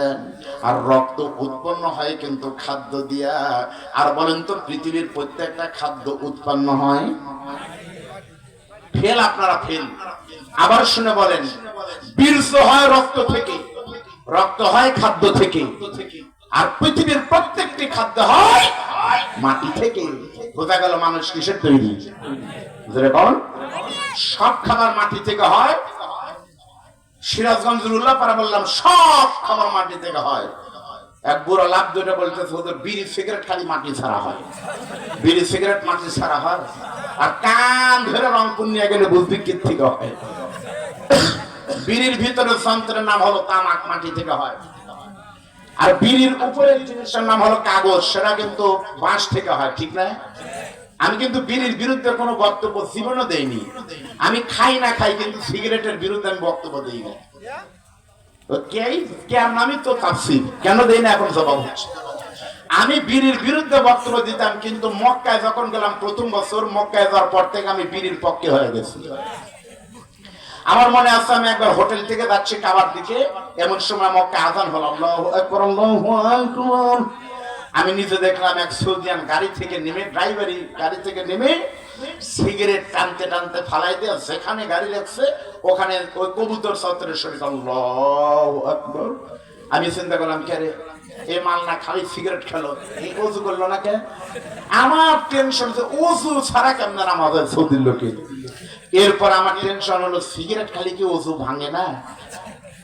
আর রক্ত উৎপন্ন হয় কিন্তু খাদ্য দিয়া। আর বলেন তো পৃথিবীর প্রত্যেকটা খাদ্য উৎপন্ন হয় ফেল, আপনারা ফেল। আবার শুনে বলেন, বীর্য হয় রক্ত থেকে, রক্ত হয় খাদ্য থেকে, আর পৃথিবীর প্রত্যেকটি খাদ্য হয় মাটি থেকে। বোঝা গেল মানুষ কিসের তৈরি? সব খাবার মাটি থেকে হয়। সিরাজগঞ্জের উল্লাপাড়া বললাম সব খাবার মাটি থেকে হয়। এক বুড়ো লাভ দুটো বলতেছে ওদের বিড়ি সিগারেট খালি মাটি ছাড়া হয়, বিড়ি সিগারেট মাটি ছাড়া হয়, আর কান ধরে রংপুর নিয়ে গেলে বুঝবি কি থেকে হয়। বিড়ির ভিতরে যন্ত্রের নাম হলো তামাক, মাটি থেকে হয়। আর বিড়ির উপরের জিনিসের নাম হলো কাগজ, সেটা কিন্তু বাঁশ থেকে হয়, ঠিক না? আমি কিন্তু বিড়ির বিরুদ্ধে কোনো বক্তব্য জীবনও দেইনি। আমি খাই না খাই, কিন্তু সিগারেটের বিরুদ্ধে আমি বক্তব্য দিই না। আমি তো তাফসীর কেন দেই না এখন জবাব হচ্ছে। আমি বিড়ির বিরুদ্ধে বক্তব্য দিতাম, কিন্তু মক্কায় যখন গেলাম প্রথম বছর, মক্কায় যাওয়ার পর থেকে আমি বিড়ির পক্ষে হয়ে গেছি। আমার মনে আছে আমি একবার হোটেল থেকে যাচ্ছি কাবার দিকে, এমন সময় মক্কা আযান হলো, আল্লাহু আকবার আল্লাহু আকবার, আমি নিজে দেখলাম এক সৌদিয়ান গাড়ি থেকে নেমে, ড্রাইভারি গাড়ি থেকে নেমে সিগারেট টানতে টানতে ফালাই দিয়ে যেখানে গাড়ি লাগছে ওখানে ওই কবুতর চত্বরের শরীর। আল্লাহু আকবার। আমি চিন্তা করলাম, কে রে এ মাল না খালি সিগারেট খেলো, এই ওযু করলো না কে? আমার টেনশন যে ওযু ছাড়া কেমন আমাদের সৌদির লোকের। এরপর আমার টেনশন হলো সিগারেট খালি কি ওযু ভাঙে না?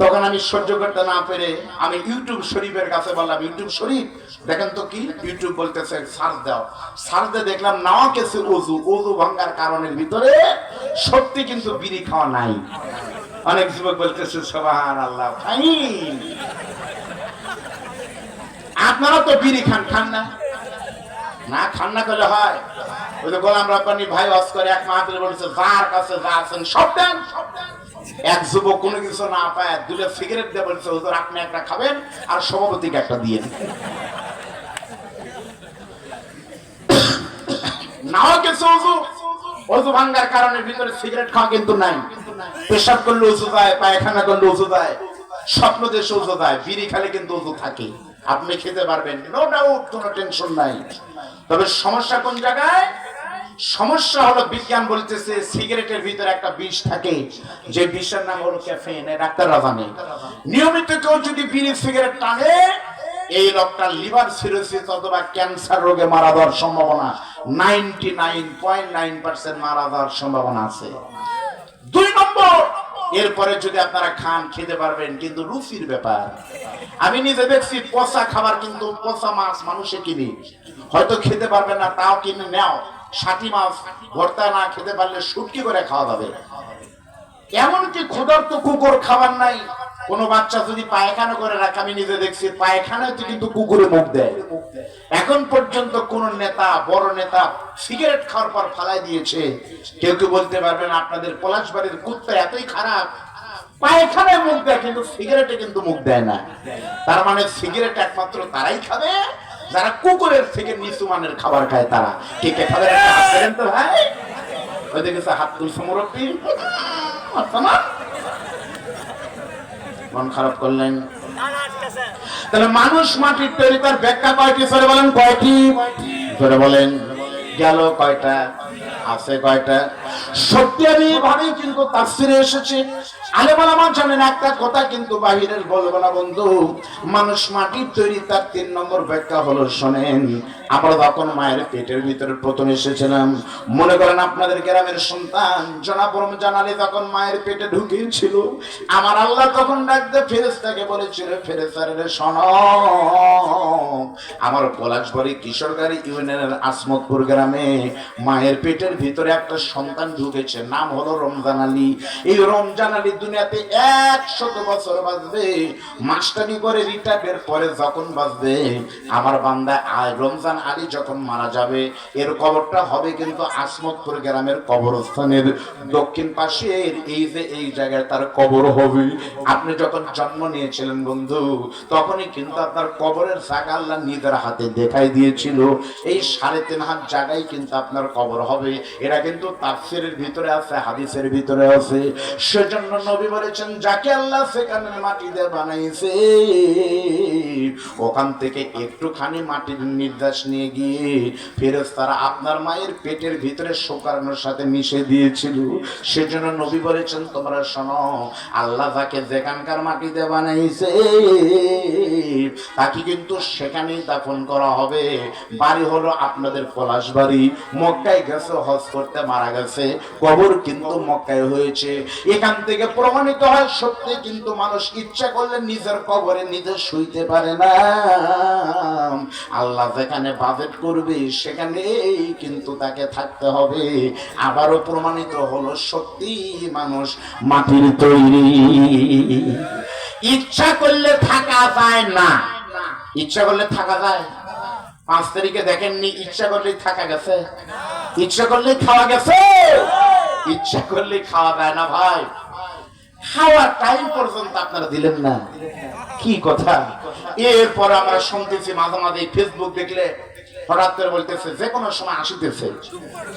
তখন আমি সহ্য করতে না পেরে আমি ইউটিউব শরীফের কাছে বললাম, ইউটিউব শরীফ দেখেন তো কি। ইউটিউব বলতেছে সার্চ দাও। সার্চ দিয়ে দেখলাম নাও কিছু ওযু ভাঙার কারণের ভিতরে সত্যি কিন্তু বিড়ি খাওয়া নাই। অনেক যুবক বলতেছে সুবহানাল্লাহ। ফাইন, আপনারা তো বিড়ি খান না? না খান না করলে হয়? ওই যে গোলাম রব্বানী ভাই ওয়াজ করে এক মাহফিলে বলেছে, যার কাছে যা আছেন সব দেন। এক যুবক কোনো কিছু না পায় দুটো সিগারেট দিয়ে বলছে, হুজুর আপনি একটা খাবেন আর সভাপতিকে একটা দিয়ে দিন। নাও কিছু ওযু ভাঙার কারণে ভিতরে সিগারেট খাওয়া কিন্তু নাই। পেশাব করলে ওযু যায়, পায়খানা করলে ওযু যায়, স্বপ্ন দেশে ওযু যায়, বিড়ি খালে কিন্তু ওযু থাকে। আপনি খেতে পারবেন, নো ডাউট, কোনো টেনশন নাই। তবে সমস্যা কোন জায়গায়? সমস্যা হলো বিজ্ঞান বলতেছে সিগারেটের ভিতরে একটা বিষ থাকে, যে বিষের নাম হলো ক্যাফেইন। ডাক্তাররা জানে। নিয়মিত কেউ যদি বিড়ি সিগারেট টানে, এই লোকটা লিভার সিরোসিস অথবা ক্যান্সার রোগে মারা যাওয়ার সম্ভাবনা 99.9% মারা যাওয়ার সম্ভাবনা আছে। 2 নম্বর, এরপরে যদি আপনারা খান খেতে পারবেন, কিন্তু রুচির ব্যাপার। আমি নিজে দেখছি পচা খাবার, কিন্তু পচা মাছ মানুষে কিনে, হয়তো খেতে পারবেন না, তাও কিনে নেও। ষাটি মাছ ভর্তা না খেতে পারলে শুটকি করে খাওয়া যাবে। এমনকি ক্ষুধার্ত কুকুর খাবার নাই। কোন বাচ্চা যদি পায়খানা করে রাখে, আমি নিজে দেখছি পায়খানায় কিন্তু কুকুরে মুখ দেয়। এখন পর্যন্ত কোন নেতা, বড় নেতা সিগারেট খাওয়ার পর ফালাই দিয়েছে? কেউ কেউ বলতে পারবেন আপনাদের পলাশবাড়ির কুত্তা এতই খারাপ, পায়খানায় মুখ দেয় কিন্তু সিগারেটে কিন্তু মুখ দেয় না। তার মানে সিগারেট একমাত্র তারাই খাবে যারা কুকুরের থেকে নিচু মানের খাবার খায়। তারা কে কে খাবে? একটা হাত দেন তো ভাই। ওই দেখেছে হাত তুলছে মুরব্বী, মন খারাপ করলেন। তাহলে মানুষ মাটির তৈরি, তার ব্যাখ্যা কয়টি? সরে বলেন কয়টি? সরে বলেন। গেল কয়টা? আছে কয়টা? সত্যি আমি ভাবেই কিন্তু তাফসীরে এসেছে। আলেম ওলামা জানেন একটা কথা, কিন্তু বাহিরের বলবো না বন্ধু। মানুষ মাটির তৈরি, তার 3 নম্বর ব্যাখ্যা হলো, শোনেন। আমরা যখন মায়ের পেটের ভিতরে প্রথম এসেছিলাম, মনে করেন আপনাদের গ্রামের সন্তান জনাব রমজান আলী যখন মায়ের পেটে ঢুকিয়েছিল, আমার আল্লাহ তখন ডাকতে ফেরেশতাকে বলেছিল, ফেরেশতারে শোনো, আমার পলাশবাড়ি কিশোরগাড়ি ইউনিয়নের আসমতপুর গ্রামে মায়ের পেটের ভিতরে একটা সন্তান ঢুকেছে, নাম হলো রমজান আলী। এই রমজান আলী দুনিয়াতে 100 বছর বাঁচবে। মাস্টারি করে রিটায়ার্ডের পরে যখন বাঁচবে, আমার বান্দা রমজান আলী যখন মারা যাবে, এর কবরটা হবে কিন্তু আসমতপুর গ্রামের কবরস্থানের দক্ষিণ পাশে। এই জায়গায় তার কবর হবে। আপনি যখন জন্ম নিয়েছিলেন বন্ধু, তখনই কিন্তু আপনার কবরের জায়গা আল্লাহ নিজের হাতে দেখাই দিয়েছিল। এই 3.5 হাত জায়গায় কিন্তু আপনার কবর হবে। এটা কিন্তু তাফসীরের ভিতরে আছে, হাদিসের ভিতরে আছে। সেজন্য নবী বলেছেন, যাকে আল্লাহ সেখানে মাটি দিয়ে বানাইছে, ওখান থেকে একটুখানি মাটির নির্দেশ নিয়ে গিয়ে ফেরেশতারা আপনার মায়ের পেটের ভিতরে শুকানোর সাথে মিশে দিয়েছিল। সেজন্য নবী বলেছেন, তোমরা শোনো, আল্লাহ যাকে যেখানকার মাটি দিয়ে বানাইছে তাকে কিন্তু সেখানেই দাফন করা হবে। বাড়ি হলো আপনাদের পলাশবাড়ি, মক্কায় গেছে হজ করতে, মারা গেছে, কবর কিন্তু মক্কায় হয়েছে। এখান থেকে প্রমাণিত হয় সত্যি কিন্তু মানুষ ইচ্ছা করলে নিজের কবরে নিজে শুইতে পারে না। আল্লাহ যেখানে বাজেট করবে সেখানেই কিন্তু তাকে থাকতে হবে। আবারও প্রমাণিত হলো সত্যি মানুষ মাটির তৈরি। ইচ্ছা করলে থাকা যায় না, ইচ্ছা করলে থাকা যায়। 5 তারিখে দেখেননি, ইচ্ছা করলেই থাকা গেছে, ইচ্ছা করলেই খাওয়া গেছে, ইচ্ছা করলেই খাওয়া যায় না ভাই। খাওয়ার টাইম পর্যন্ত আপনারা দিলেন না, কি কথা। এরপর আমরা শুনতেছি মাঝে মাঝে ফেসবুক দেখলে হঠাৎ করে বলতেছে যে কোনো সময় আসিতেছে,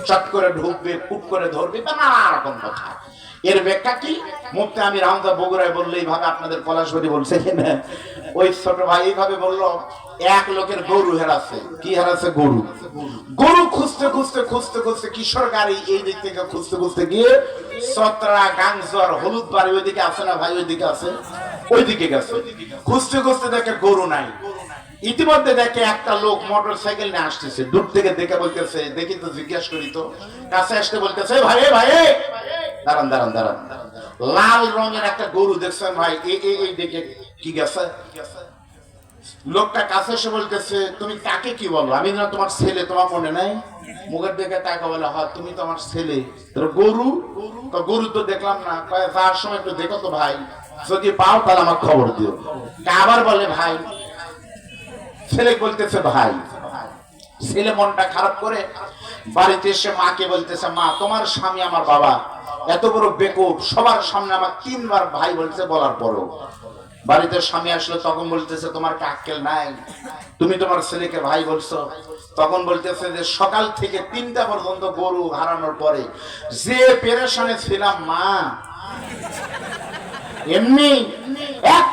চট করে ঢুকবে, কুট করে ধরবে, নানা রকম কথা। এর ব্যাখ্যা কি? মুফতি আমির হামজা বগুড়ায় বললে এইভাবে, আপনাদের পলাশবাড়ি বলছে কিনা, ওই ছোট ভাই এইভাবে বললো, এক লোকের গরু হারাচ্ছে। কি হারাচ্ছে? গরু। গরু খুঁজতে খুঁজতে খুঁজতে খুঁজতে কিশোর গাড়ি এই দিক থেকে খুঁজতে খুঁজতে গিয়ে সতরা গাংজর হলুদ বাড়ি ওইদিকে আছে না ভাই? ওইদিকে আছে, ওইদিকে গেছে। খুঁজতে খুঁজতে দেখে গরু নাই। ইতিমধ্যে দেখে একটা লোক মোটর সাইকেল নিয়ে আসতেছে। দূর থেকে দেখে বলতেছে, দেখি তো জিজ্ঞেস করি তো। কাছে আসতে বলতেছে, ভাই ভাই দাঁড়ান দাঁড়ান দাঁড়ান, লাল রঙের একটা গরু দেখছেন ভাই? এই দেখে কি গেছে? লোকটা কাছে এসে বলতেছে, তুমি কাকে কি বলো? আমি না তোমার ছেলে, তোমার মনে নাই? মুখের দিকে তাকা বলে, হ্যাঁ তুমি তো আমার ছেলে। গরু? গরু তো দেখলাম না। যাওয়ার সময় একটু দেখো তো ভাই, যদি পাও তাহলে আমার খবর দিও। আবার বলে ভাই। ছেলে বলতেছে ভাই। ছেলে মনটা খারাপ করে বাড়িতে এসে মাকে বলতেছে, মা তোমার স্বামী আমার বাবা এত বড় বেকুব, সবার সামনে আমার 3 বার ভাই বলছে, বলার পরও। বাড়িতে স্বামী আসলো, তখন বলতেছে, তোমার আক্কেল নাই? তুমি তোমার ছেলেকে ভাই বলছো? তখন বলতেছে যে সকাল থেকে 3টা পর্যন্ত গরু হারানোর পরে যে পেরেশানে ছিলাম মা, এমনি এক